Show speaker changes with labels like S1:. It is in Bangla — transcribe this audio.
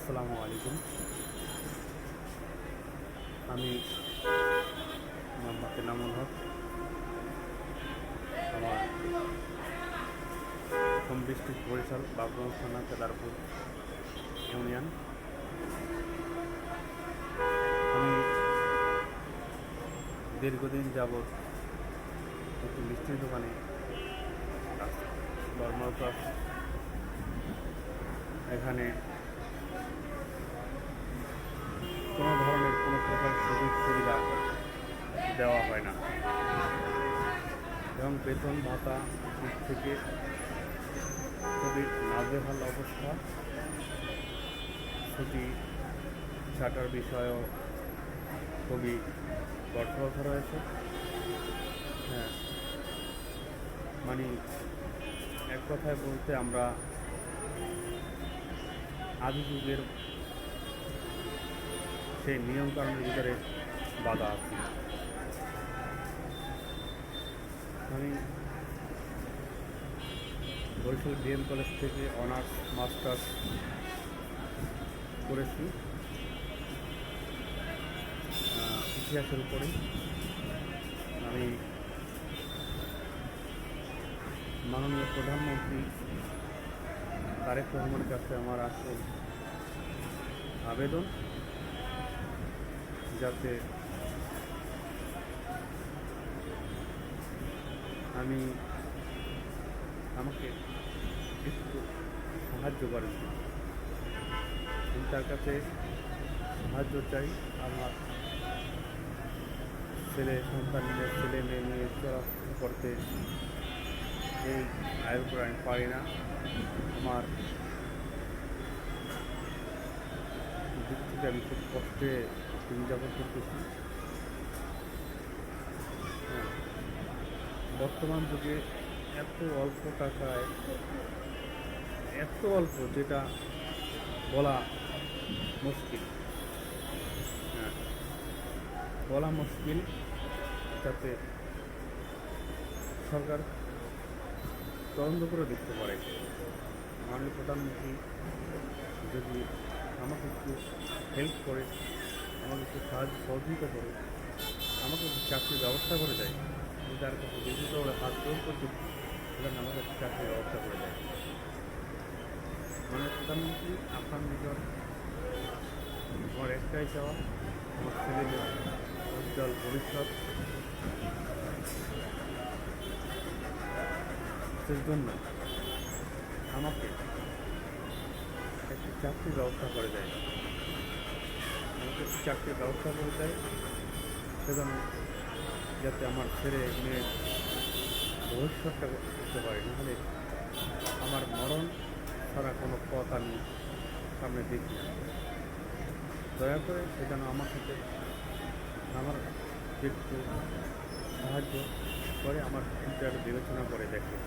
S1: আসসালামু আলাইকুম। আমি মোহাম্মদ এনামুল হক। আমার হোম ডিস্ট্রিক্ট বরিশাল, বাবগঞ্জ থানা, কেদারপুর ইউনিয়ন। আমি দীর্ঘদিন যাবৎ একটি মিষ্টির দোকানে কর্মরত আছি। এখানে কোনো ধরনের কোনো প্রকার সুযোগ সুবিধা দেওয়া হয় না এবং বেতন ভাতা দিক থেকে খুবই নাজেহাল অবস্থা। ছুটি ছাটার বিষয়েও খুবই কঠোর রয়েছে। হ্যাঁ, মানে এক কথায় বলতে আমরা আদি যুগের সেই নিয়মকানুনের ভিতরে বাধা আছি। আমি বরিশাল বিএম কলেজ থেকে অনার্স মাস্টার্স করেছি ইতিহাসের উপরে। আমি মাননীয় প্রধানমন্ত্রী তারেক রহমানের কাছে আমার আসল আবেদন, যাতে আমাকে একটু সাহায্য করেন। আমি তার কাছে সাহায্য চাই। আমার ছেলে মেয়ে নিয়ে চলাফেরা করতে এই আয়ের উপর আমি পারি না। আমার দিক থেকে আমি খুব কষ্টে দিন যাপন করতেছি। হ্যাঁ, বর্তমান যুগে এত অল্প টাকায় এত অল্প, যেটা বলা মুশকিল। হ্যাঁ, বলা মুশকিল। যাতে সরকার তদন্ত করে দেখতে পারে। মাননীয় প্রধানমন্ত্রী যদি আমাকে একটু হেল্প করে, আমাকে একটু সাহায্য সহযোগিতা করে, আমাকে একটু চাকরির ব্যবস্থা করে দেয়। আমি তার কাছে বিভিন্ন হাত জোর করছি, সেখানে আমাকে চাকরির ব্যবস্থা করে দেয়। মাননীয় প্রধানমন্ত্রী, আপনার নিকট আমার একটাই চাওয়া, আমার ছেলেদের উজ্জ্বল ভবিষ্যৎ জন্য আমাকে একটি চাকরির ব্যবস্থা করে দেয়। আমাকে একটি চাকরির ব্যবস্থা করে দেয়, সেজন্য যাতে আমার ছেলে মেয়ের ভবিষ্যৎটা করতে পারে। নাহলে আমার মরণ ছাড়া কোনো পথ আমি সামনে দেখি না। দয়া করে সেজন্য আমার সাথে আমার একটু সাহায্য করে, আমার ফিউচার বিবেচনা করে দেখে।